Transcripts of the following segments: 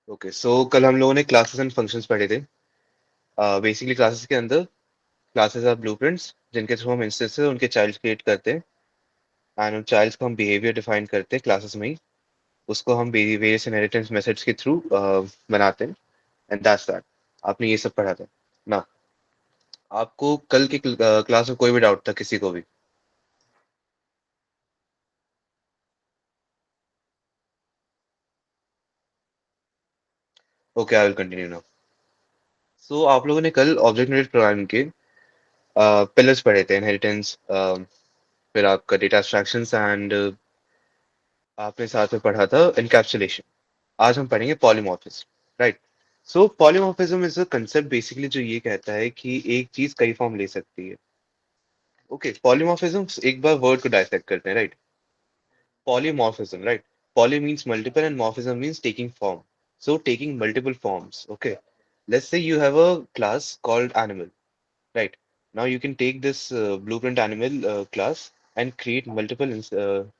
Okay, सो कल हम लोगों ने क्लासेस एंड फंक्शंस पढ़े थे। बेसिकली क्लासेस के अंदर क्लासेस आर ब्लूप्रिंट्स जिनके थ्रू हम इंस्टेंसेस उनके चाइल्ड क्रिएट करते हैं एंड उन चाइल्ड्स को हम बिहेवियर डिफाइन करते हैं क्लासेस में ही। उसको हम वेरियस इनहेरिटेंस मेथड्स के थ्रू बनाते हैं एंड दैट्स दैट। आपने ये सब पढ़ा था ना? आपको कल की क्लास में कोई भी डाउट था किसी को भी? Okay, I will continue now. So आप लोगों ने कल ऑब्जेक्ट ओरिएंटेड प्रोग्रामिंग के पिलर्स पढ़े थे, इनहेरिटेंस, फिर आपका डेटा एब्स्ट्रैक्शंस एंड आपने साथ में पढ़ा था इनकैप्सुलेशन। आज हम पढ़ेंगे polymorphism, right? So polymorphism is a concept basically जो ये कहता है कि एक चीज कई फॉर्म ले सकती है। ओके, पॉलीमॉर्फिज्म एक बार वर्ड को डायसेक्ट करते हैं, right? Polymorphism, right? Poly means multiple and morphism means taking form. So taking multiple forms. Okay. Let's say you have a class called animal, right? Now you can take this blueprint animal class and create multiple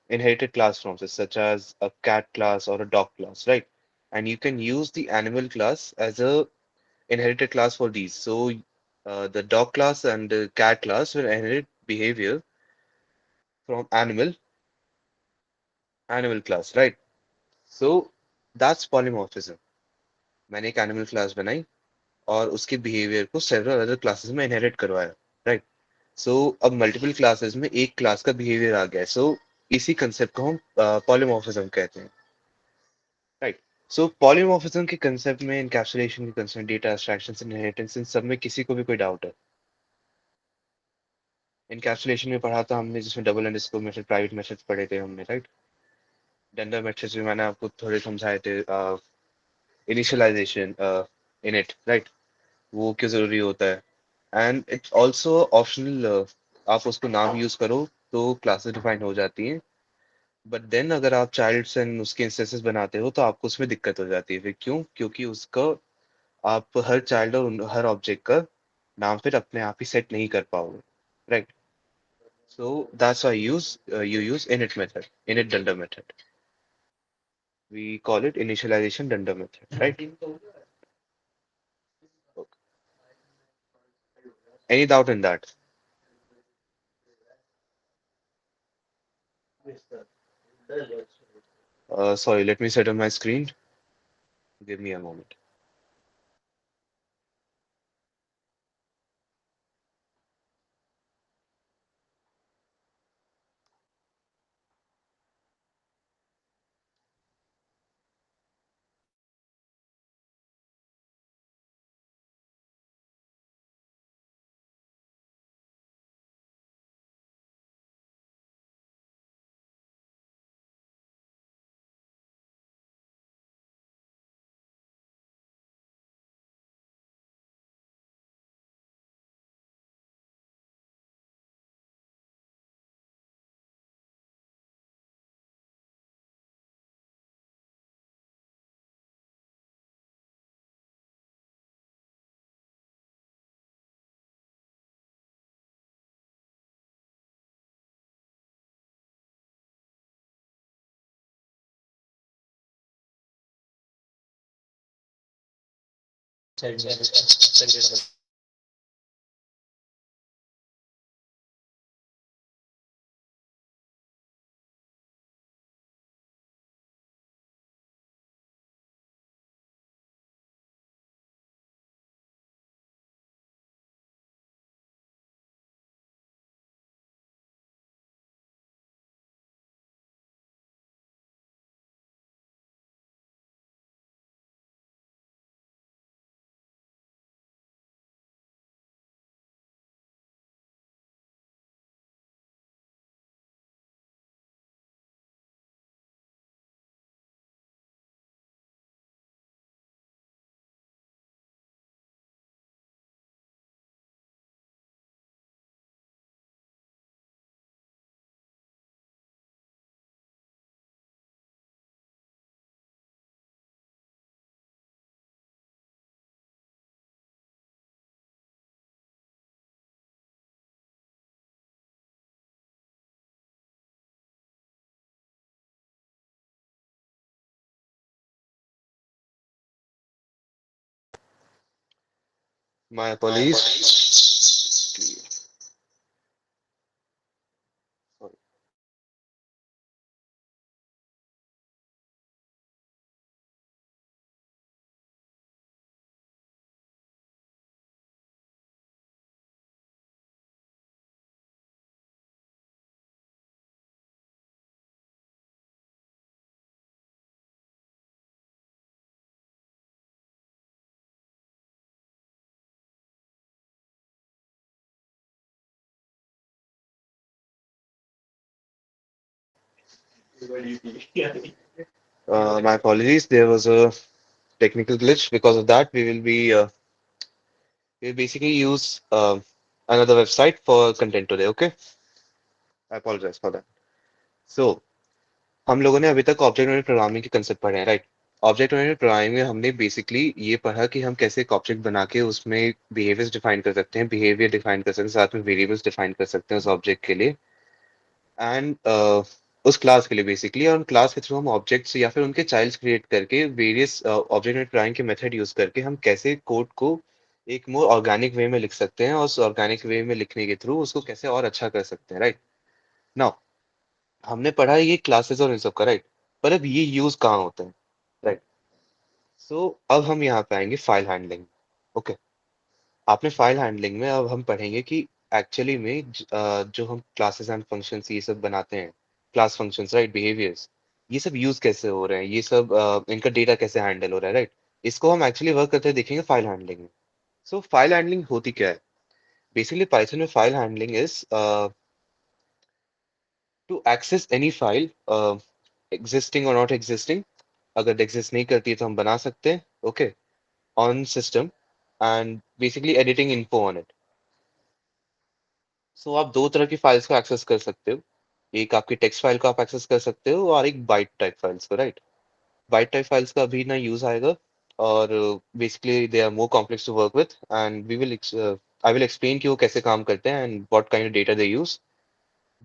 inherited class forms, such as a cat class or a dog class, right? And you can use the animal class as a inherited class for these. So the dog class and the cat class will inherit behavior from animal class, right? So that's polymorphism. मैंने एक animal class बनाई और उसके behaviour को several other classes में inherit करवाया, right? So अब multiple classes में एक क्लास का बिहेवियर आ गया, सो इसी कंसेप्ट को हम पॉलीमॉर्फिज्म कहते हैं, राइट? सो पॉलीमॉर्फिज्म के कंसेप्ट में, इनकैप्सुलेशन के कंसेप्ट, डेटा एब्स्ट्रैक्शन, इनहेरिटेंस, इन सब में किसी को भी कोई डाउट है? इनकैप्सुलेशन में पढ़ा था हमने, जिसमें double underscore method, private methods पढ़े थे हमने, राइट? डेंडर मेथड्स भी मैंने आपको थोड़े समझाए थे। Initialization, init, right? वो क्यों जरूरी होता है? And it's also optional. आप उसको नाम यूज करो तो क्लासेस डिफाइन हो जाती हैं, बट देन अगर आप चाइल्ड्स एंड उसके इंस्टेंसेस बनाते हो तो आपको उसमें दिक्कत हो जाती है। फिर क्यों? क्योंकि उसका आप हर चाइल्ड और हर ऑब्जेक्ट का नाम फिर अपने आप ही सेट नहीं कर पाओगे, right? So that's why you use init method, init dunder method. We call it initialization dunder method, right? Okay. Any doubt in that? Sorry, let me set up my screen. Give me a moment. My apologies. My apologies. There was a technical glitch. Because of that, we'll basically use another website for content today. Okay, I apologize for that. So हम लोगों ने अभी तक object oriented programming के concept पढ़े हैं, right? Object oriented programming में हमने बेसिकली ये पढ़ा कि हम कैसे एक ऑब्जेक्ट बना के उसमें बिहेवियर्स डिफाइन कर सकते हैं, बिहेवियर डिफाइन कर सकते हैं, साथ में वेरिएबल्स डिफाइन कर सकते हैं उस ऑब्जेक्ट के लिए एंड उस क्लास के लिए बेसिकली, और उन क्लास के थ्रू हम ऑब्जेक्ट्स या फिर उनके चाइल्ड्स क्रिएट करके वेरियस ऑब्जेक्ट प्रोग्रामिंग के मेथड यूज करके हम कैसे कोड को एक मोर ऑर्गेनिक वे में लिख सकते हैं, और उस ऑर्गेनिक वे में लिखने के थ्रू उसको कैसे और अच्छा कर सकते हैं, राइट? नाउ हमने पढ़ा है ये क्लासेस और इन सब का, राइट? पर अब ये यूज कहाँ होते हैं, राइट? सो अब हम यहाँ पे आएंगे फाइल हैंडलिंग। ओके, आपने फाइल हैंडलिंग में अब हम पढ़ेंगे कि एक्चुअली में जो हम क्लासेस एंड फंक्शंस ये सब बनाते हैं, क्लास फंक्शंस, राइट, बिहेवियर्स, ये सब यूज कैसे हो रहे हैं, ये सब इनका डेटा कैसे हैंडल हो रहा है, राइट? इसको हम एक्चुअली वर्क करते देखेंगे फाइल हैंडलिंग में। सो फाइल हैंडलिंग होती क्या है? बेसिकली पाइथन में file handling is to access any file, existing और नॉट एग्जिस्टिंग। अगर एग्जिस्ट नहीं करती है तो हम बना सकते हैं, okay, on system, and basically editing info on it. So आप दो तरह की फाइल्स को एक्सेस कर सकते हो। एक आपकी टेक्स्ट फाइल को आप एक्सेस कर सकते हो, और एक बाइट टाइप फाइल्स को, राइट? बाइट टाइप फाइल्स का अभी ना यूज आएगा, और basically they are more complex to work with, and we will I will explain कि वो कैसे काम करते हैं and what kind of data they use.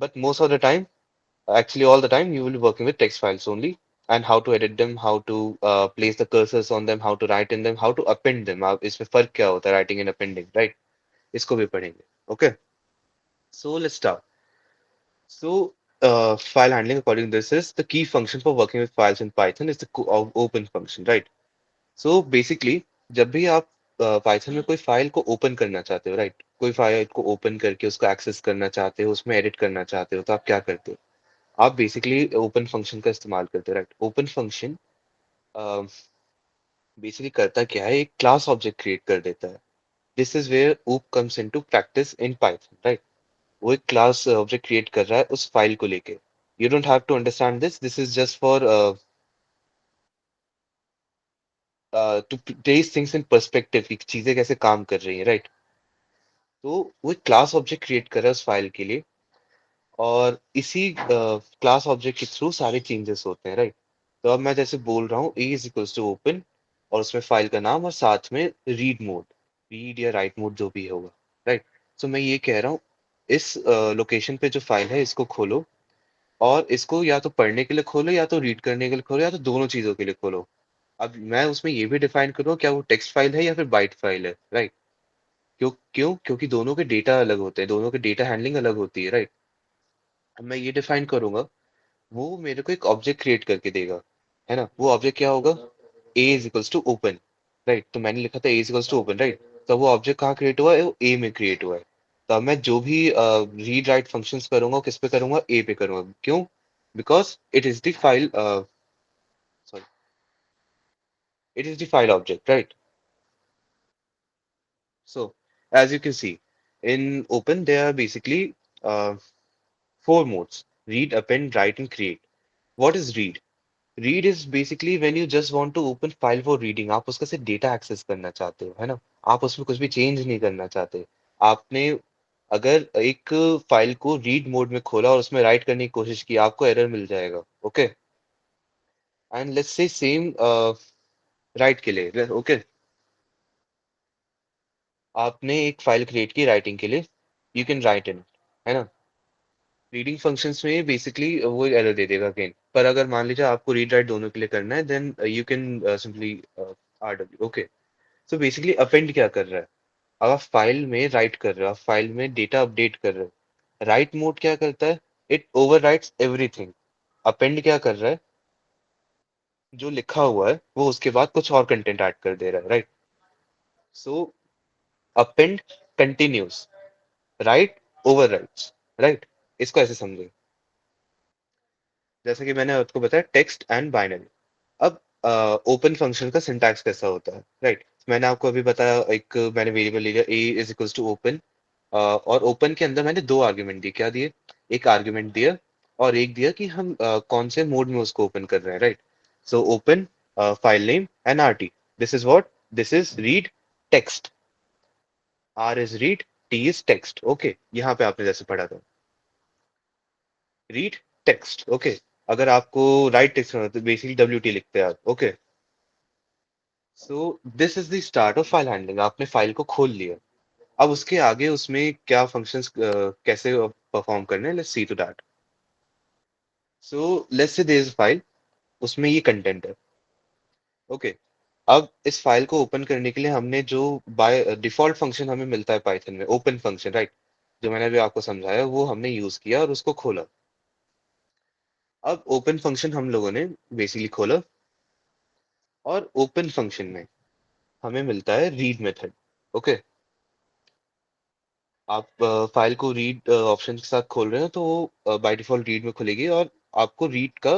But most of the time, actually all the time, you will be working with text files only, and how to edit them, how to place the cursors on them, how to write in them, how to append them। आप इसमें फर्क क्या होता है writing and appending, right? इसको भी पढ़ेंगे। Okay, so let's start. So, file handling, according to this, is the key function for working with files in Python is the open function, right? So, basically, जब भी आप Python में कोई file को open करना चाहते हो, राइट? कोई फाइल को ओपन करके उसको एक्सेस करना चाहते हो, उसमें एडिट करना चाहते हो, तो आप क्या करते हो? आप बेसिकली ओपन फंक्शन का इस्तेमाल करते हो, राइट? ओपन फंक्शन बेसिकली करता क्या है, एक क्लास ऑब्जेक्ट क्रिएट कर देता है। This is where OOP comes into practice in Python, right? वो एक क्लास ऑब्जेक्ट क्रिएट कर रहा है उस फाइल को लेके। You don't have to understand this, this is just for to place things in perspective की चीजें कैसे काम कर रही हैं, राइट? तो वो एक क्लास ऑब्जेक्ट क्रिएट कर रहा है उस फाइल के लिए, और इसी क्लास ऑब्जेक्ट के थ्रू सारे चेंजेस होते हैं, राइट? तो अब मैं जैसे बोल रहा हूँ ए इज इक्वल्स टू ओपन, और उसमें फाइल का नाम और साथ में रीड मोड, रीड या राइट मोड जो भी होगा, राइट? सो मैं ये कह रहा हूँ, इस लोकेशन पे जो फाइल है इसको खोलो, और इसको या तो पढ़ने के लिए खोलो या तो रीड करने के लिए खोलो या तो दोनों चीजों के लिए खोलो। अब मैं उसमें ये भी डिफाइन करूँ क्या वो टेक्स्ट फाइल है या फिर बाइट फाइल है, राइट? क्यों क्योंकि दोनों के डेटा अलग होते हैं, दोनों के डेटा हैंडलिंग अलग होती है, राइट? अब मैं ये डिफाइन करूंगा, वो मेरे को एक ऑब्जेक्ट क्रिएट करके देगा, है ना? वो ऑब्जेक्ट क्या होगा? A is equals to open, right? तो मैंने लिखा था a is equals to open, right? तो वो ऑब्जेक्ट कहाँ क्रिएट हुआ है? वो ए में क्रिएट हुआ है। तो अब मैं जो भी रीड राइट फंक्शंस करूंगा किस पे करूंगा? ए पे करूंगा। क्यों? Because it is the file, sorry, it is the file object, right? So, as you can see, in Open, there are basically four modes: read, append, write, and create. What is read? Read is basically when you just want to open file for reading. आप उसका सिर्फ data access करना चाहते हो, है ना? आप उसमें कुछ भी चेंज नहीं करना चाहते। आपने अगर एक फाइल को रीड मोड में खोला और उसमें राइट करने की कोशिश की, आपको एरर मिल जाएगा, okay? And let's say same right के लिए, ओके? आपने एक फाइल क्रिएट की राइटिंग के लिए, यू कैन राइट इन, है ना? रीडिंग फंक्शंस में बेसिकली वो एरर दे देगा अगेन, पर अगर मान लीजिए आपको रीड राइट दोनों के लिए करना है, then you can simply R W, okay? So basically append क्या कर रहा है? अब आप फाइल में राइट कर रहे हो, आप फाइल में डेटा अपडेट कर रहे हो। राइट मोड क्या करता है? It ओवरराइट्स everything. अपेंड क्या कर रहा है? जो लिखा हुआ है वो उसके बाद कुछ और कंटेंट ऐड कर दे रहा है, राइट? सो अपेंड कंटिन्यूस, राइट ओवरराइट्स, राइट? इसको ऐसे समझे, जैसे कि मैंने आपको बताया टेक्स्ट एंड बाइनरी। अब ओपन फंक्शन का सिंटैक्स कैसा होता है, राइट? मैंने आपको अभी बताया, एक मैंने वेरिएबल ले लिया a is equals to open, और ओपन के अंदर मैंने दो आर्ग्यूमेंट दिए। क्या दिए? एक आर्ग्यूमेंट दिया और एक दिया कि हम कौन से मोड में उसको ओपन कर रहे हैं, right? So open file name and RT. This is what? This is read text. R is read, T is text, okay? यहाँ पे आपने जैसे पढ़ा था, रीड टेक्स्ट, ओके? अगर आपको राइट टेक्स्ट होना तो बेसिकली डब्ल्यू टी लिखते हैं आप, okay? So this is the start of file handling. आपने फाइल को खोल लिया। अब उसके आगे उसमें क्या फंक्शंस कैसे परफॉर्म करने हैं, let's see to that. So let's say there is file, उसमें ये कंटेंट है, ओके? अब इस फाइल को ओपन करने के लिए हमने जो बाय डिफॉल्ट फंक्शन हमें मिलता है पाइथन में, ओपन फंक्शन, राइट? जो मैंने अभी आपको समझाया वो हमने यूज किया और उसको खोला। अब ओपन फंक्शन हम लोगों ने बेसिकली खोला, और ओपन फंक्शन में हमें मिलता है रीड मेथड, ओके? आप फाइल को रीड ऑप्शन के साथ खोल रहे हो तो वो बाय डिफॉल्ट रीड में खुलेगी, और आपको रीड का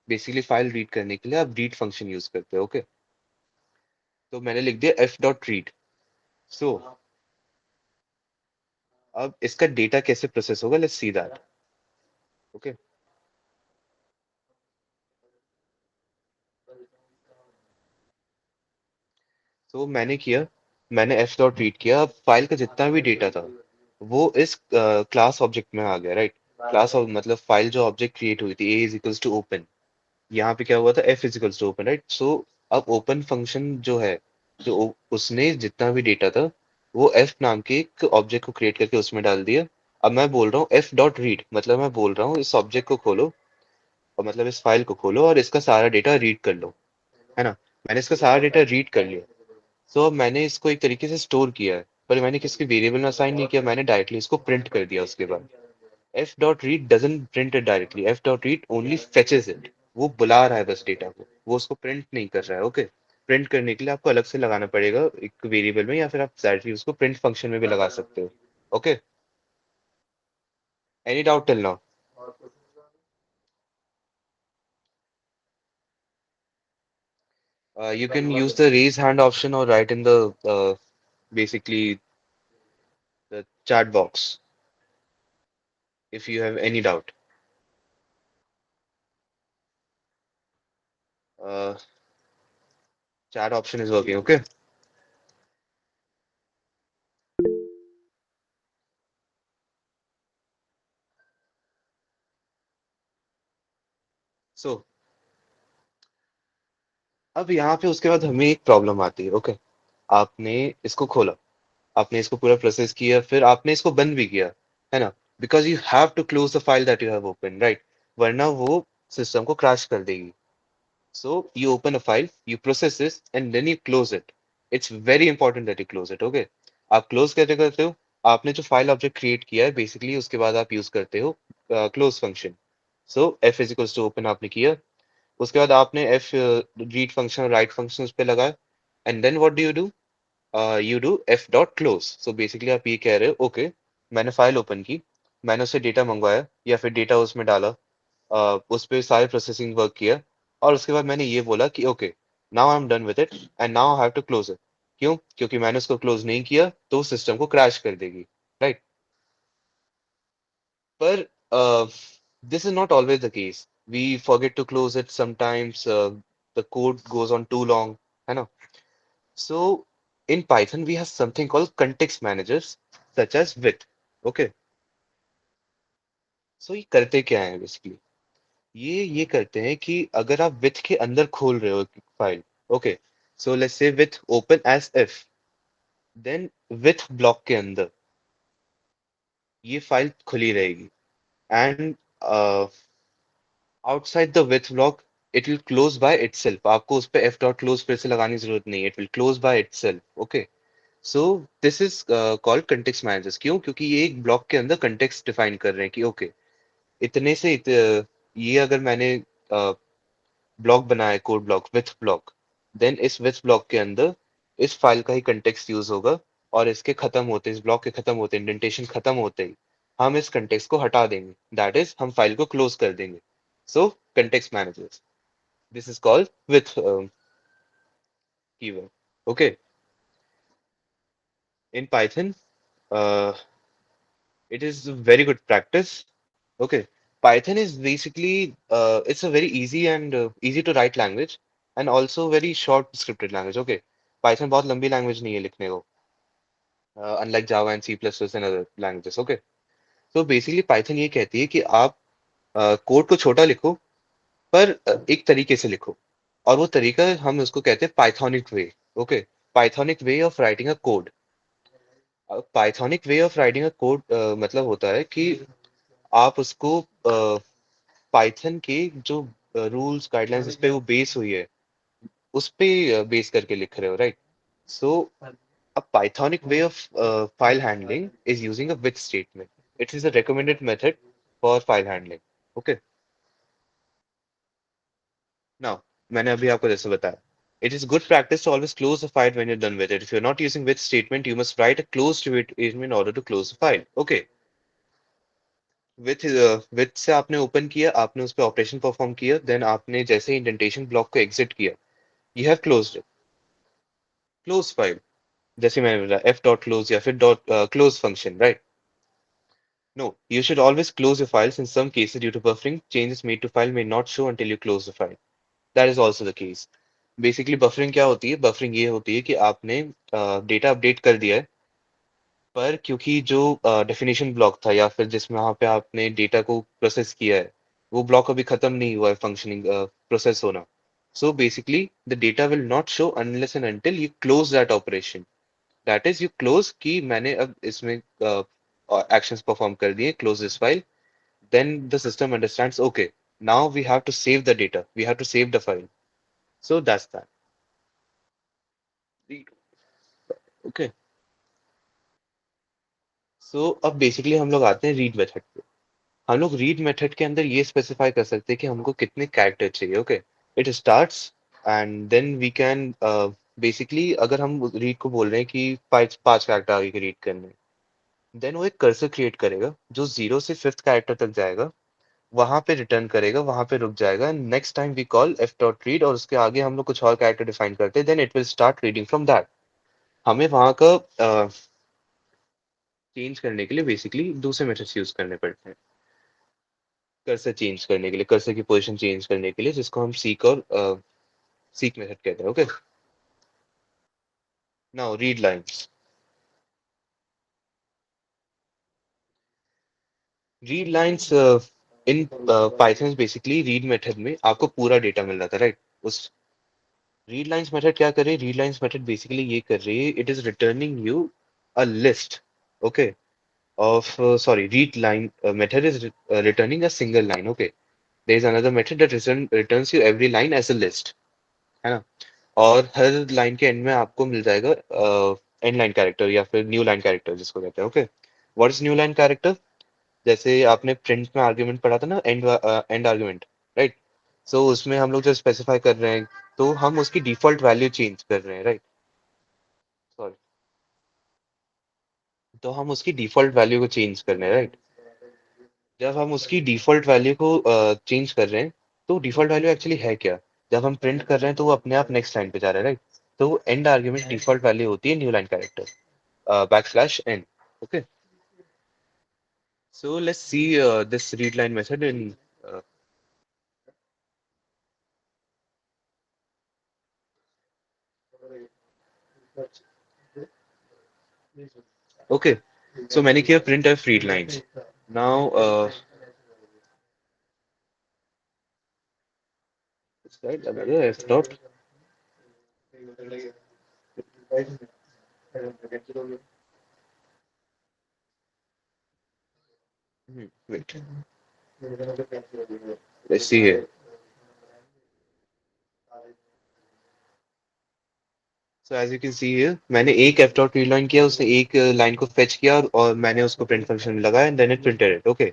बेसिकली फाइल रीड करने के लिए आप रीड फंक्शन यूज करते हो, ओके? तो मैंने लिख दिया एफ डॉट रीड। सो अब इसका डेटा कैसे प्रोसेस होगा, लेट्स सी दैट, ओके? तो मैंने किया, मैंने एफ डॉट रीड किया। अब फाइल का जितना भी डेटा था वो इस क्लास ऑब्जेक्ट में आ गया, राइट? क्लास मतलब फाइल जो ऑब्जेक्ट क्रिएट हुई थी, a is equals to open, यहाँ पे क्या हुआ था? F is equals to open, right? So अब ओपन फंक्शन जो है, जो उसने जितना भी डेटा था वो एफ नाम के एक ऑब्जेक्ट को क्रिएट करके उसमें डाल दिया। अब मैं बोल रहा हूँ एफ डॉट रीड, मतलब मैं बोल रहा हूँ इस ऑब्जेक्ट को खोलो, और मतलब इस फाइल को खोलो और इसका सारा डेटा रीड कर लो, है ना? मैंने इसका सारा डेटा रीड कर लिया। सो अब मैंने इसको एक तरीके से स्टोर किया है, पर मैंने किसी वेरिएबल में असाइन नहीं किया, मैंने डायरेक्टली इसको प्रिंट कर दिया उसके बाद। f dot read doesn't print it directly. f dot read only fetches it. वो बुला रहा है बस डेटा को, वो उसको प्रिंट नहीं कर रहा है, ओके? प्रिंट करने के लिए आपको अलग से लगाना पड़ेगा एक वेरिएबल में, या फिर आप डायरेक्टली उसको प्रिंट फंक्शन में भी लगा सकते हो, okay? Any doubt till now? You can use the raise hand option or write in the basically the chat box if you have any doubt. uh, Chat option is working, okay? So अब यहाँ पे उसके बाद हमें एक problem आती है, okay? आपने इसको खोला, आपने इसको पूरा प्रोसेस किया, फिर आपने इसको बंद भी किया, है ना? Because you have to close the file that you have open, right? वरना वो सिस्टम को क्रैश कर देगी। So you open a file, you process this and then you close it. It's very important that you close it, okay? आप close कैसे करते हो? आपने जो फाइल ऑब्जेक्ट क्रिएट किया है बेसिकली उसके बाद आप यूज करते हो close function. So F is equals to open आपने किया, उसके बाद आपने F read function write function उस पे लगाया, and then what do you do? You do F dot close. So basically आप ये कह रहे हो, ओके, मैंने फाइल ओपन की, मैंने उससे डेटा मंगवाया या फिर डेटा उसमें डाला, उस पे सारे प्रोसेसिंग वर्क किया, और उसके बाद मैंने ये बोला कि okay, now I am done with it and now I have to close it. क्यों? क्योंकि मैंने उसको क्लोज नहीं किया तो सिस्टम को क्रैश कर देगी, राइट? पर this is not always the case. We forget to close it sometimes, the code goes on too long, है ना? So in Python, we have something called context managers, such as with. Okay. So ये करते क्या है basically? ये करते हैं कि अगर आप with के अंदर खोल रहे हो फाइल, ओके? सो लेट्स से with open as if, then with block के अंदर ये फाइल खुली रहेगी, and outside the with block it will close by itself. आपको उस पे f डॉट क्लोज फिर से लगाने की जरूरत नहीं है, it will close by itself, okay? So this is called context managers. क्यों? क्योंकि ये एक ब्लॉक के अंदर कंटेक्स्ट डिफाइन कर रहे हैं कि ओके, इतने से ये अगर मैंने ब्लॉक बनाया है, code block, with block, then इस विथ ब्लॉक के अंदर इस फाइल का ही कंटेक्स्ट यूज होगा, और इसके खत्म होते, इस ब्लॉक के खत्म होते, इंडेंटेशन खत्म होते ही हम इस कंटेक्स्ट को हटा देंगे, दैट इज हम फाइल को क्लोज कर देंगे। So context managers, this is called with keyword. Okay, in Python it is a very good practice. Okay, Python is basically it's a very easy and easy to write language, and also very short scripted language. Okay, Python बहुत लंबी language नहीं है लिखने को, unlike Java and C++ and other languages. Okay, so basically Python ये कहती है कि आप कोड को छोटा लिखो, पर एक तरीके से लिखो, और वो तरीका हम उसको कहते हैं Pythonic way. Okay, Pythonic way of writing a code. Pythonic way of writing a code मतलब होता है कि आप उसको पाइथन के जो रूल्स गाइडलाइंस जिस पे वो बेस हुई है, उस पे बेस करके लिख रहे हो, right? So a Pythonic way of file handling is using a with statement. It is a recommended method for file handling. Okay. Now, मैंने अभी आपको जैसे बताया, it is good practice to always close the file when you're done with it. If you're not using with statement, you must write a close to it in order to close the file. Okay. With से आपने open किया, आपने उस पर operation perform किया, then आपने जैसे indentation block को एग्जिट किया, you have closed it, close file. जैसे मैंने बोला एफ डॉट क्लोज या फिर dot close function, right? No, you should always close your files. In some cases due to buffering, changes made to file may not show until you close the file. That is also the case. Basically buffering क्या होती है? Buffering ये होती है कि आपने data update कर दिया है, पर क्योंकि जो डेफिनेशन ब्लॉक था या फिर जिसमें वहां पे आपने डेटा को प्रोसेस किया है, वो ब्लॉक अभी खत्म नहीं हुआ है फंक्शनिंग प्रोसेस होना। So basically the data will not show unless and until you close that operation. That is you close कि मैंने अब इसमें एक्शंस परफॉर्म कर दिए, close this file, then the system understands okay, now we have to save the data, we have to save the file. So that's that. Okay, so अब basically हम लोग आते हैं रीड मेथड पे। हम लोग रीड मेथड के अंदर ये स्पेसिफाई कर सकते हैं कि हमको कितने कैरेक्टर चाहिए। Okay, it starts and then we can basically, अगर हम रीड को बोल रहे हैं कि पांच पांच कैरेक्टर आगे के रीड करने, देन वो एक कर्सर क्रिएट करेगा जो 0 से 5th कैरेक्टर तक जाएगा, वहां पे रिटर्न करेगा, वहां पे रुक जाएगा, next time we call F dot read, और उसके आगे हम लोग कुछ और कैरेक्टर डिफाइन करते हैं, then it will start reading from that. हमें वहां का चेंज करने के लिए बेसिकली दूसरे मेथड्स यूज करने पड़ते हैं, कर्सर चेंज करने के लिए, कर्सर की पोजीशन चेंज करने के लिए, जिसको हम सीक और सीक मेथड कहते हैं। Okay, now read lines. Read lines in Python basically read method में आपको पूरा डेटा मिल रहा था, राइट? उस रीड लाइंस मेथड क्या कर रही है? रीड लाइंस मेथड बेसिकली ये कर रही है, it is returning you a list. Okay, of sorry, read line method is returning a single line. Okay, there is another method that returns you every line as a list, है ना? और हर line के and में आपको मिल जाएगा and line character या फिर new line character जिसको कहते हैं। Okay, what is new line character? जैसे आपने प्रिंट में आर्ग्यूमेंट पढ़ा था ना, एंड आर्ग्यूमेंट, राइट? सो उसमें हम लोग जो स्पेसिफाई कर रहे हैं, तो हम उसकी डिफॉल्ट वैल्यू चेंज कर रहे हैं, राइट? सॉरी, तो हम उसकी डिफॉल्ट वैल्यू को चेंज कर रहे हैं, राइट? जब हम उसकी डिफॉल्ट वैल्यू को चेंज कर रहे हैं, तो डिफॉल्ट वैल्यू एक्चुअली है क्या? जब हम प्रिंट कर रहे हैं तो वो अपने आप नेक्स्ट लाइन पे जा रहा है, राइट? तो एंड आर्ग्यूमेंट डिफॉल्ट वैल्यू होती है new line character, backslash N. Okay, so let's see this read line method in okay, so मैंने किया printf read lines। Now right, another f dot, wait, let's see here। So as you can see here मैंने एक F dot read line किया, उसने एक line को fetch किया और मैंने उसको प्रिंट फंक्शन में लगाया and then it printed it. Okay,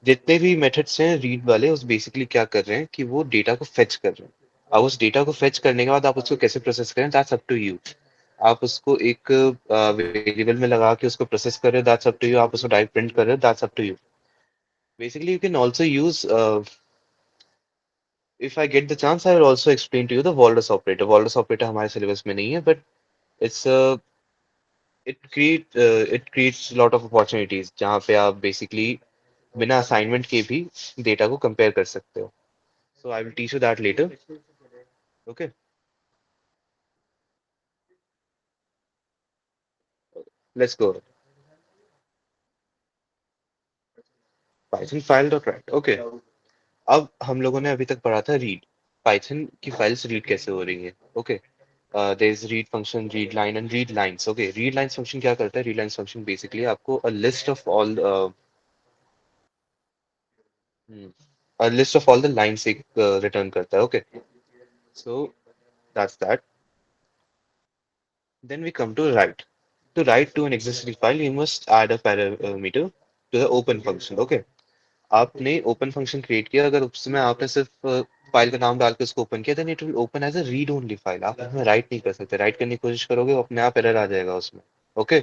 जितने भी मेथड्स हैं रीड वाले उस बेसिकली क्या कर रहे हैं कि वो डेटा को फेच कर रहे हैं। अब उस डेटा को फेच करने के बाद आप उसको कैसे प्रोसेस करें दैट्स अप टू यू। आप उसको एक वेरिएबल में लगा के उसको प्रोसेस कर रहे हो दैट्स अप टू यू। आप उसको डायरेक्ट प्रिंट कर रहे हो that's up to you. Basically you can also use if I get the chance I will also explain to you the walrus operator. Walrus operator हमारे syllabus में नहीं है but it's it creates lot of opportunities जहाँ पे आप basically बिना assignment के भी डेटा को कंपेयर कर सकते हो। So I will teach you that later. Okay, let's go. Python file dot write. Okay, अब हम लोगों ने अभी तक पढ़ा था रीड। पाइथन की फाइल्स रीड कैसे हो रही है। Okay, there is read function, read line and read lines. Okay, read lines function क्या करता है? रीड लाइंस फंक्शन बेसिकली आपको a list of all the lines एक रिटर्न करता है। Okay, so that's that. Then we come to write. To write to an existing file, you must add a parameter to the open function. Okay. आपने open function create किया, अगर उसमें आपने सिर्फ file का नाम डाल के उसको ओपन किया then it will open as a read only file. आप उसमें राइट नहीं कर सकते। राइट करने की कोशिश करोगे वो अपने आप एरर आ जाएगा उसमें। Okay,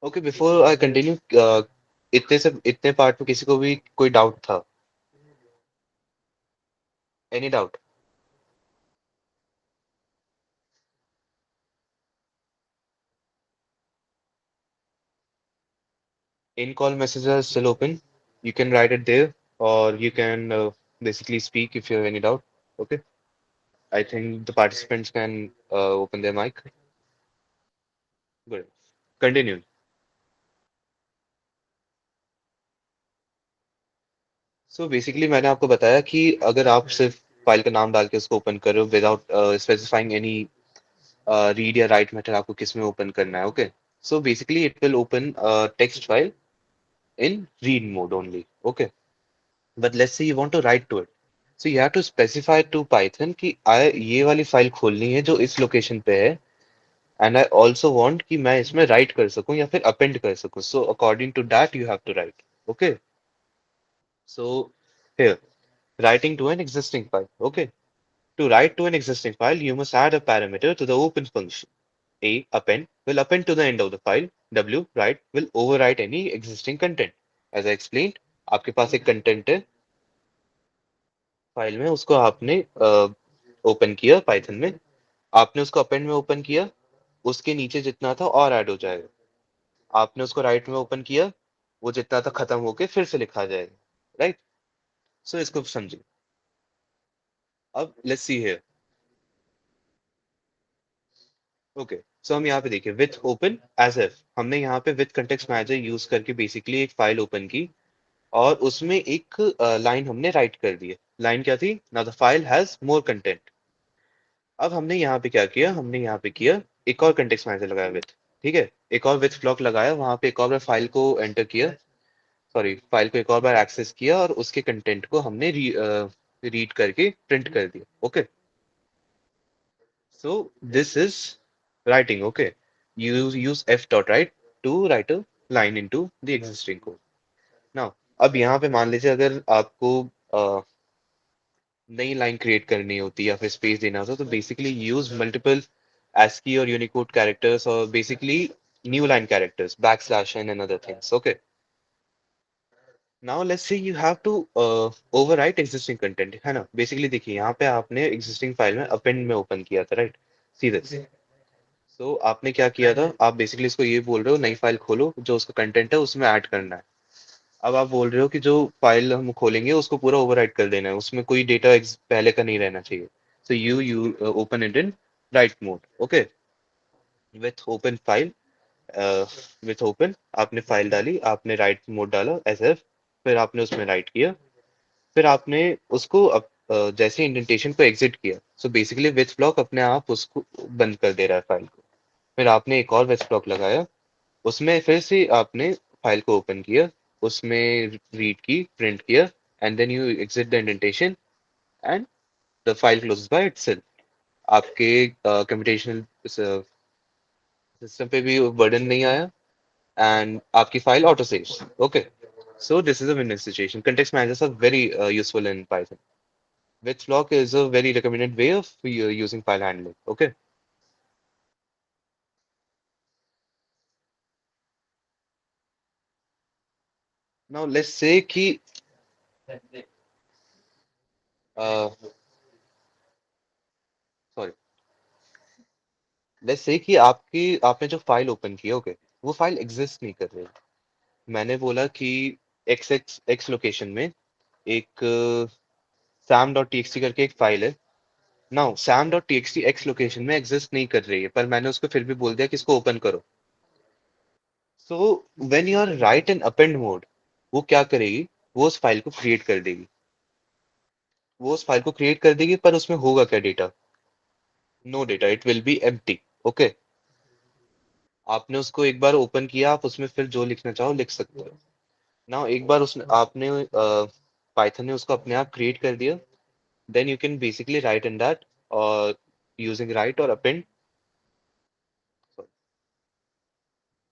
okay, before I continue, इतने पार्ट में किसी को भी कोई डाउट था? Any doubt? In call messages are still open. You can write it there, or you can basically speak if you have any doubt. Okay. I think the participants can open their mic. Good. Continue. So basically मैंने आपको बताया कि अगर आप सिर्फ file का नाम डाल के उसको ओपन कर रहे हो विदाउट स्पेसिफाइंग एनी रीड या राइट मेथड आपको किस में ओपन करना है। Okay, so basically it will open text file in read mode only. Okay, but let's say you want to write to it, so you have to specify to Python कि ये वाली file खोलनी है जो इस location पे है and I also want कि मैं इसमें राइट कर सकूं या फिर अपेंड कर सकूं। So according to that you have to write. Okay, so here writing to an existing file. Okay, to write to an existing file you must add a parameter to the open function. A append will append to the end of the file. W write will overwrite any existing content. As I explained, आपके पास एक content है file में, उसको आपने open किया Python में, आपने उसको अपेंड में ओपन किया, उसके नीचे जितना था और ऐड हो जाएगा। आपने उसको राइट में ओपन किया, वो जितना था खत्म होके फिर से लिखा जाएगा। राइट, सो इसको समझिए। अब लेट्स सी हियर। ओके, सो हम यहाँ पे देखिए विथ ओपन एज इफ हमने यहाँ पे विथ कंटेक्स्ट मैनेजर यूज करके बेसिकली एक फाइल ओपन की और उसमें एक लाइन हमने राइट कर दी है। लाइन क्या थी? Now the file has more content. अब हमने यहाँ पे क्या किया? हमने यहाँ पे किया एक और कंटेक्स्ट मैनेजर लगाया विथ। ठीक है, एक और विथ ब्लॉक लगाया, वहां पे एक और बार फाइल को एंटर किया, सॉरी फाइल को एक और बार एक्सेस किया और उसके कंटेंट को हमने रीड करके प्रिंट कर दिया। Okay, so this is writing. Okay, you use f dot write to write a line into the existing code. Now, अब यहाँ पे मान लीजिए अगर आपको नई लाइन क्रिएट करनी होती या फिर स्पेस देना होता तो बेसिकली यूज मल्टीपल ASCII और यूनिकोड कैरेक्टर्स और basically new line characters backslash and other things. Okay, now let's say you have to overwrite existing content, है ना? बेसिकली देखिए यहाँ पे आपने एग्जिस्टिंग फाइल में अपेंड में ओपन किया था, राइट? See this. सो आपने क्या किया था? आप बेसिकली इसको ये बोल रहे हो नई फाइल खोलो, जो उसका कंटेंट है उसमें ऐड करना है। अब आप बोल रहे हो कि जो फाइल हम खोलेंगे उसको पूरा ओवरराइट कर देना है, उसमें कोई डेटा पहले का नहीं रहना चाहिए। सो you open it in right mode. Okay, with open file, with open आपने फाइल डाली, आपने राइट मोड डाला एज एफ, फिर आपने उसमें राइट किया, फिर आपने उसको जैसे इंडेंटेशन को एग्जिट किया, सो बेसिकली विथ ब्लॉक अपने आप उसको बंद कर दे रहा है फाइल को। फिर आपने एक और विथ ब्लॉक लगाया, उसमें फिर से आपने फाइल को ओपन किया, उसमें रीड की, प्रिंट किया and then you exit the indentation and the file closes by itself. आपके कंप्यूटेशनल सिस्टम पे भी बर्डन नहीं आया, एंड आपकी file auto saves. Okay, so this is a win-win situation. Context managers are very useful in Python. With Flock is a very recommended way of using file handling. Okay. Now let's say कि uh, sorry, let's say कि आपने जो file open की, okay, वो file exist नहीं कर रही. मैंने बोला कि एक्स लोकेशन में एक sam.txt करके एक फाइल है. नाउ sam.txt एक्स लोकेशन में एग्जिस्ट नहीं कर रही है, पर मैंने उसको फिर भी बोल दिया कि इसको ओपन करो. So when you are write in append mode, वो क्या करेगी, वो उस फाइल को क्रिएट कर देगी. वो उस फाइल को क्रिएट कर देगी, पर उसमें होगा क्या data? No data, it will be empty. Okay. आपने उसको एक बार ओपन किया, आप उसमें फिर जो लिखना चाहो लिख सकते हो. नाउ एक बार उसने आपने पाइथन ने उसको अपने आप क्रिएट कर दिया, then you can basically write in that और यूजिंग राइट और अपेंड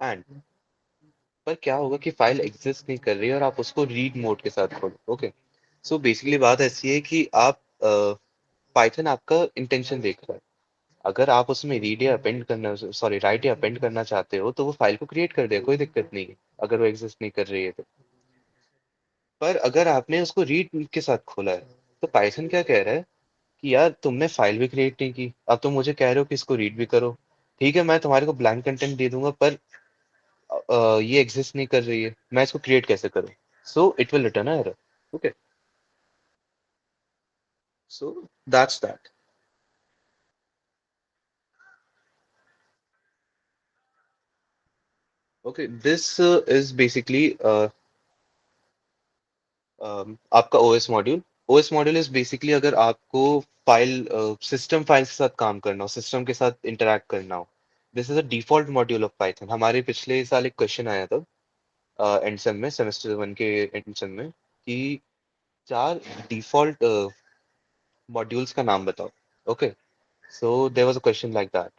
एंड. पर क्या होगा कि फाइल एग्जिस्ट नहीं कर रही है और आप उसको रीड मोड के साथ खोलो. ओके. सो बेसिकली बात ऐसी है कि आप पाइथन आपका इंटेंशन देख रहा है. अगर आप उसमें रीड या अपेंड करना, सॉरी, राइट या अपेंड करना चाहते हो, तो वो फाइल को क्रिएट कर देगा, कोई दिक्कत नहीं है अगर वो एग्जिस्ट नहीं कर रही है तो. पर अगर आपने उसको रीड के साथ खोला है, तो पाइथन क्या कह रहा है कि यार तुमने फाइल भी क्रिएट नहीं की, अब तुम मुझे कह रहे हो कि इसको रीड भी करो. ठीक है, मैं तुम्हारे को ब्लैंक कंटेंट दे दूंगा, पर ये एग्जिस्ट नहीं कर रही है, मैं इसको क्रिएट कैसे करूँ? So it will return error. Okay. So that's that. Okay, this is basically आपका OS module. OS module is basically अगर आपको फाइल सिस्टम फाइल के साथ काम करना हो, सिस्टम के साथ इंटरैक्ट करना हो, this is a default module of Python. हमारे पिछले साल एक क्वेश्चन आया था एंड सेम में, सेमेस्टर वन के एंड सेम में, कि चार डिफॉल्ट मॉड्यूल्स का नाम बताओ. Okay. So there was a question like that.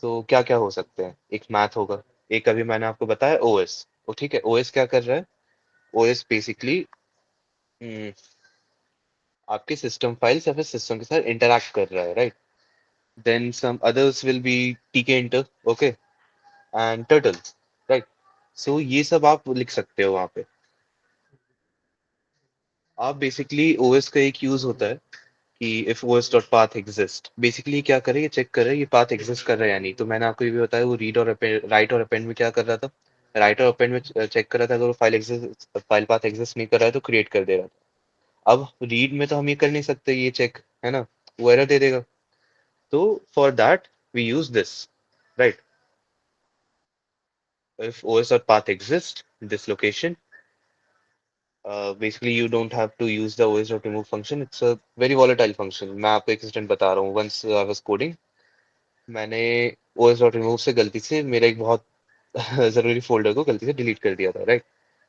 So क्या क्या हो सकते हैं? एक मैथ होगा, एक अभी मैंने आपको बताया ओएस. तो ठीक है, ओएस क्या कर रहा है? ओएस बेसिकली आपके सिस्टम फाइल्स या फिर सिस्टम के साथ इंटरैक्ट कर रहा है, right? Then some others will be tkinter, okay, and turtle, right? So ये सब आप लिख सकते हो वहां पे. आप बेसिकली ओएस का एक यूज होता है कि if OS dot path exist, basically क्या करे, ये चेक करे ये पाथ एग्जिस्ट कर रहा है या नहीं. तो मैंने आपको ये भी बताया, वो रीड और राइट और अपेंड में क्या कर रहा था? राइट और अपेंड में चेक कर रहा था, अगर वो file exist, file path exist नहीं कर रहा है तो क्रिएट कर दे रहा था. अब रीड में तो हम ये कर नहीं सकते ये चेक, है ना? वो एरर दे देगा. तो for that we use this, right? If os.path exists in this location, basically you don't have to use the os.remove function. It's a very volatile function. मैं आपको एक इंस्टेंट बता रहा हूँ. Once I was coding, मैंने os.remove से गलती से मेरा एक बहुत जरूरी फोल्डर को गलती से डिलीट कर दिया था, राइट?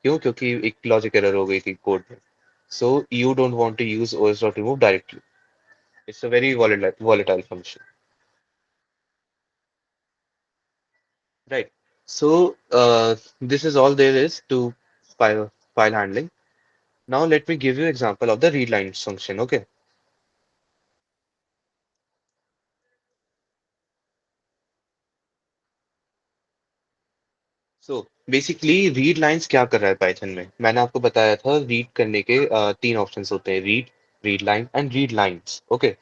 क्यों? क्योंकि एक लॉजिक एरर हो गई थी कोड में. So you don't want to use os.remove directly. It's a very volatile function, right? So this is all there is to file handling. Now let me give you example of the read lines function. Okay. So basically read lines क्या कर रहा है Python में? मैंने आपको बताया था read करने के तीन ऑप्शंस होते हैं: read, read line and read lines. Okay.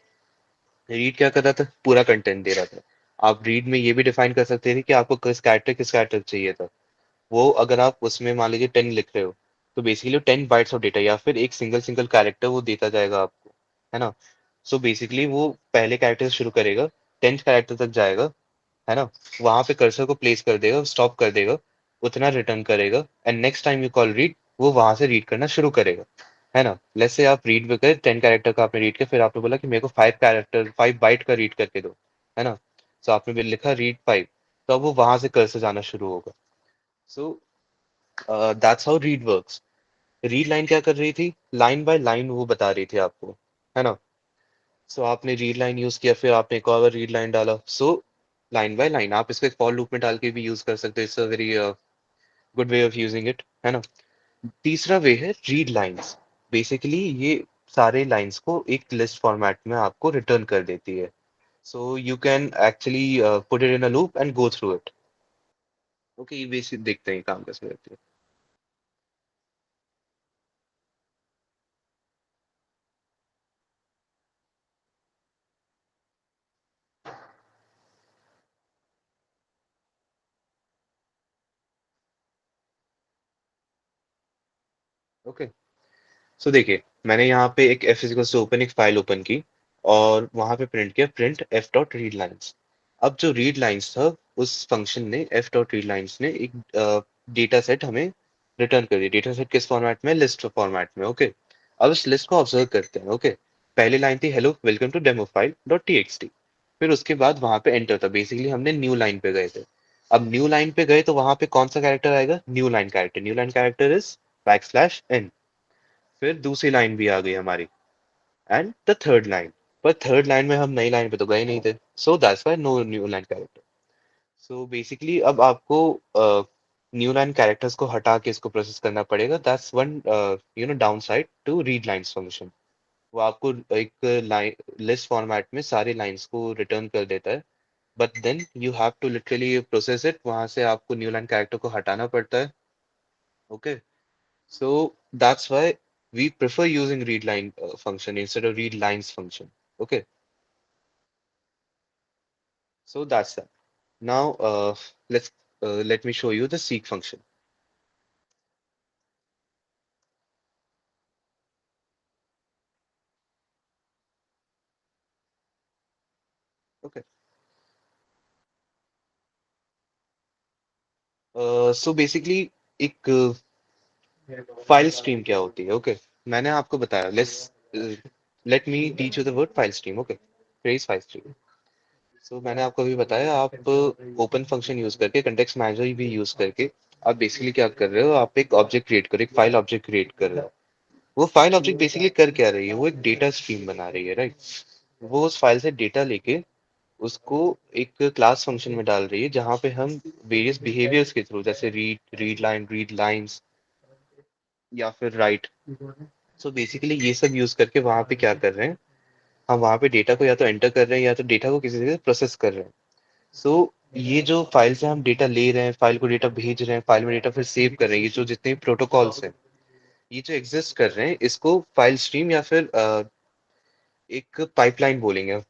Read क्या कर रहा था? पूरा कंटेंट दे रहा था. आप रीड में ये भी डिफाइन कर सकते थे कि आपको किस कैरेक्टर चाहिए था. वो अगर आप उसमें मान लीजिए 10 लिख रहे हो, तो बेसिकली 10 बाइट्स ऑफ डेटा या फिर एक सिंगल सिंगल कैरेक्टर वो देता जाएगा आपको, है ना? सो बेसिकली वो पहले कैरेक्टर से शुरू करेगा, 10th कैरेक्टर तक जाएगा, है ना? वहां पे कर्सर को प्लेस कर देगा, स्टॉप कर देगा, उतना रिटर्न करेगा, and next time you call read, वो वहां से रीड करना शुरू करेगा, है ना? लेट्स से आप रीड पे गए, 10 कैरेक्टर का आपने रीड किया, फिर आपने बोला कि मेरे को 5 बाइट का रीड करके दो, है ना? सो आपने भी लिखा रीड 5, तो अब वो वहां से कर्सर जाना शुरू होगा. So that's how read works. Read line क्या कर रही थी? लाइन बाय लाइन वो बता रही थी आपको, है ना? सो आपने रीड लाइन यूज किया, फिर आपने एक और रीड लाइन डाला। सो लाइन बाय लाइन आप इसको एक फॉर लूप में डाल के भी यूज कर सकते हो। It's a very good way of using it, है ना। तीसरा वे है रीड लाइंस। बेसिकली ये सारे लाइंस को एक लिस्ट फॉर्मेट में आपको रिटर्न कर देती है। So you can actually put it in a loop and go through it. Okay, ये बेसिक देखते हैं काम कैसे करते हैं। ओके, सो देखिए, मैंने यहाँ पे एक एफ इजिकल्स टू ओपन एक फाइल ओपन की और वहां पे प्रिंट किया print F dot read lines. अब जो रीड लाइन्स था, उस फंक्शन ने एफ डॉट रीड लाइन्स ने एक डेटा सेट हमें रिटर्न कर दिया। डेटा सेट किस फॉर्मेट में? लिस्ट फॉर्मेट में। ओके, अब इस लिस्ट को ऑब्जर्व करते हैं। ओके, पहली लाइन थी hello welcome to demo file dot T X T. फिर उसके बाद वहां पे एंटर था, बेसिकली हमने न्यू लाइन पे गए थे। अब न्यू लाइन पे गए तो वहां पे कौन सा कैरेक्टर आएगा? New line character. New line character is backslash N. फिर दूसरी लाइन भी आ गई हमारी, एंड द थर्ड लाइन। पर थर्ड लाइन में हम नई लाइन पे तो गए नहीं थे, so that's why no new line character. So basically अब आपको न्यू लाइन कैरेक्टर्स को हटा के इसको प्रोसेस करना पड़ेगा। That's one downside to read lines function. वो आपको एक लाइन लिस्ट फॉर्मेट में सारी लाइंस को रिटर्न कर देता है, but then you have to literally process it. वहां से आपको न्यू लाइन कैरेक्टर को हटाना पड़ता है। Okay, so that's why we prefer using readline function instead of read lines function. Okay, so that's that. Now let me show you the seek function. Okay, so basically एक file stream क्या होती है? Okay, मैंने आपको बताया। Let me teach you the word file stream. Okay, phrase file stream. So मैंने आपको अभी बताया, आप ओपन फंक्शन यूज करके, कंटेक्स्ट मैनेजर भी यूज करके आप बेसिकली क्या कर रहे हो? आप एक ऑब्जेक्ट क्रिएट कर, एक फाइल ऑब्जेक्ट क्रिएट कर रहे हो। वो फाइल ऑब्जेक्ट बेसिकली कर क्या रही है? वो एक डेटा स्ट्रीम बना रही है, राइट। वो उस फाइल से डेटा लेके उसको एक क्लास फंक्शन में डाल रही है, जहां पे हम वेरियस बिहेवियर्स के थ्रू, जैसे रीड लाइंस या फिर राइट। सो बेसिकली ये सब यूज करके वहां पे क्या कर रहे हैं? हम वहां पे डेटा को या तो एंटर कर रहे हैं या तो डेटा को किसी जगह प्रोसेस कर रहे हैं। सो ये जो फाइल से हम डेटा ले रहे हैं, फाइल को डेटा भेज रहे हैं, फाइल में डेटा फिर सेव कर रहे हैं, ये जो जितने प्रोटोकॉल्स हैं, ये जो एग्जिस्ट कर रहे हैं, इसको फाइल स्ट्रीम या फिर एक पाइपलाइन बोलेंगे,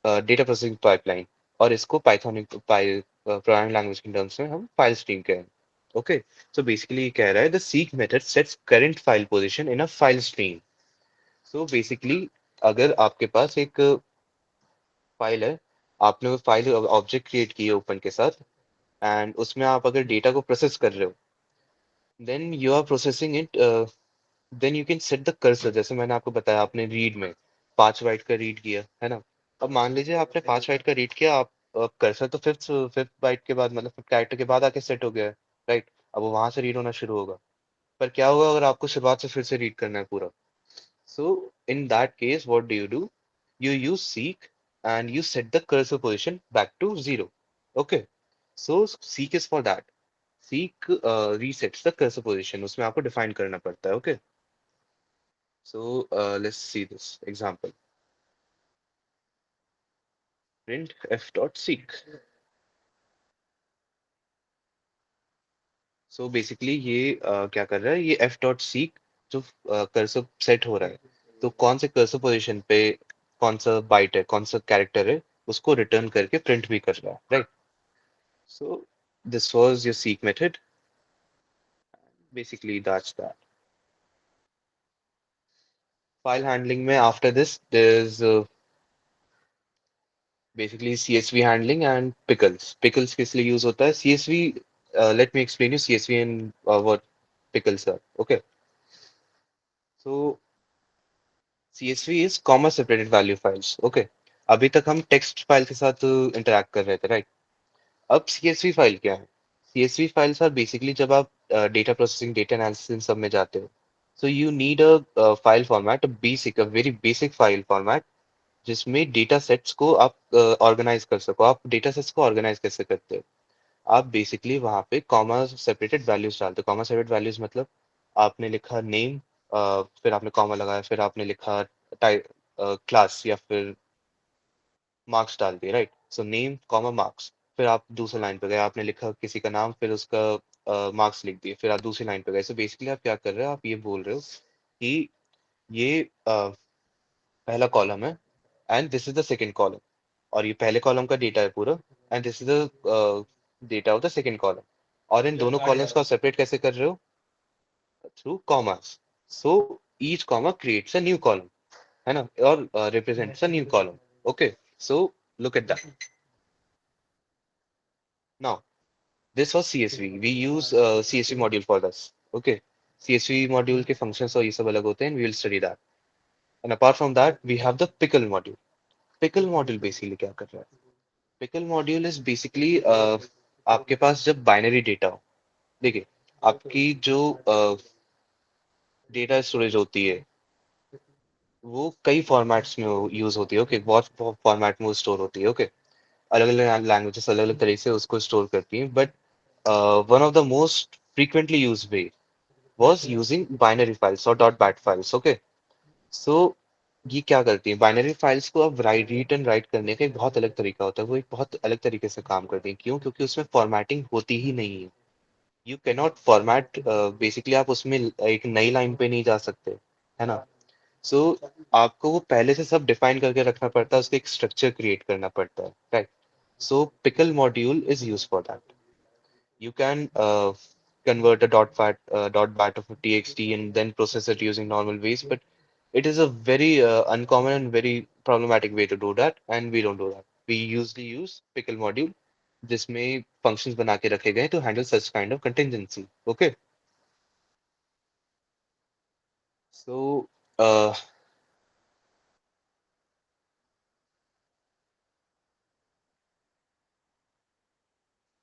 डेटा प्रोसेसिंग पाइपलाइन। और इसको पाइथन प्रोग्रामिंग लैंग्वेज के टर्म्स में हम फाइल स्ट्रीम कहें। ओके, सो बेसिकली ये कह रहा है the seek method sets current file position in a file stream. So basically अगर आपके पास एक फाइल है, आपने वो फाइल ऑब्जेक्ट क्रिएट की है ओपन के साथ, एंड उसमें आप अगर डेटा को प्रोसेस कर रहे हो, then you are processing it, then you can set the cursor. जैसे मैंने आपको बताया, आपने रीड में 5 बाइट का रीड किया है ना। अब मान लीजिए आपने 5 बाइट का रीड किया, आप कर्सर तो फिफ्थ फिफ्थ बाइट के बाद, मतलब फिफ्थ कैरेक्टर के बाद आके सेट हो गया है, राइट। अब वो वहां से रीड होना शुरू होगा। पर क्या होगा अगर आपको शुरुआत से फिर से रीड करना है पूरा? So in that case what do? you use seek and you set the cursor position back to 0. Okay, so seek is for that. Seek resets the cursor position, उसमें आपको define करना पड़ता है। Okay, so let's see this example. Print f dot seek. So basically ये क्या कर रहा है? ये f dot seek जो cursor set हो रहा है, तो कौन से cursor position पे कौन सा byte है, कौन सा character है, उसको return करके print भी कर रहा है, right? So this was your seek method. Basically that's that. File handling में after this there's basically CSV handling and pickles. Pickles किस लिए use होता है? CSV, let me explain you CSV and what pickles are. Okay, so CSV is comma separated value files. Okay, अभी तक हम text file के साथ interact कर रहे थे, right? अब CSV फाइल क्या है? CSV फाइल्स आर बेसिकली जब आप डेटा प्रोसेसिंग, डेटा एनालिसिस सब में जाते हो, so you need a file format, a very basic file format जिसमें डेटा सेट्स को आप ऑर्गेनाइज कर सको। आप डेटा सेट्स को ऑर्गेनाइज कैसे करते हो? आप बेसिकली वहां पे कॉमा सेपरेटेड वैल्यूज डालते हो। कॉमा सेपरेटेड वैल्यूज मतलब आपने लिखा नेम, फिर आपने कॉमा लगाया, फिर आपने लिखा टाइप, क्लास या फिर मार्क्स डाल दिए, right? So name comma marks. फिर आप दूसरे लाइन पे गए, आपने लिखा किसी का नाम, फिर उसका मार्क्स लिख दिए, फिर आप दूसरी लाइन पे गए। सो बेसिकली आप क्या कर रहे हो? आप ये बोल रहे हो कि ये पहला कॉलम है and this is the second column, और ये पहले कॉलम का डेटा है पूरा, and this is the data of the second column. और इन दोनों कॉलम्स को आप सेपरेट कैसे कर रहे हो? Through commas. So each comma creates a new column, है ना, और represents a new column. Okay, so look at that now. This was CSV. We use CSV module for this. Okay, CSV module के functions और ये सब अलग होते हैं, we will study that. And apart from that, we have the pickle module. Pickle module basically क्या कर रहा है? Pickle module is basically आपके पास जब बाइनरी डेटा हो, देखिए, आपकी जो डेटा स्टोरेज होती है वो कई फॉर्मेट्स में यूज होती है। ओके, बहुत फॉर्मेट में वो स्टोर होती है। ओके, अलग अलग लैंग्वेजेस अलग अलग तरीके से उसको स्टोर करती हैं, but one of the most frequently used way was using binary files or dot bat files. Okay, so ये क्या करती है? बाइनरी फाइल्स को अब राइट रीड एंड राइट करने का एक बहुत अलग तरीका होता है, वो एक बहुत अलग तरीके से काम करती है। क्यों? क्योंकि उसमें फॉर्मेटिंग होती ही नहीं है। You can not format, basically आप उसमें एक नई लाइन पे नहीं जा सकते, है ना? सो आपको वो पहले से सब डिफाइन करके रखना पड़ता है, उसका एक स्ट्रक्चर क्रिएट करना पड़ता है, right? So pickle module is use for that. You can convert a dot bat of a txt and then process it using normal ways, but it is a very uncommon and very problematic way to do that, and we don't do that. We usually use pickle module जिसमें functions बना के रखे गए to handle such kind of contingency. Okay, so uh,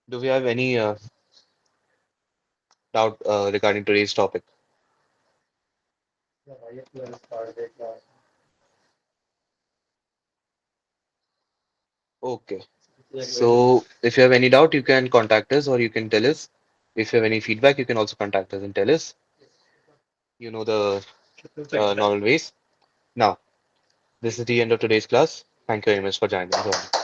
do we have any doubt regarding today's topic? Okay, so if you have any doubt, you can contact us or you can tell us. If you have any feedback, you can also contact us and tell us. You know the normal ways. Now, this is the end of today's class. Thank you very much for joining.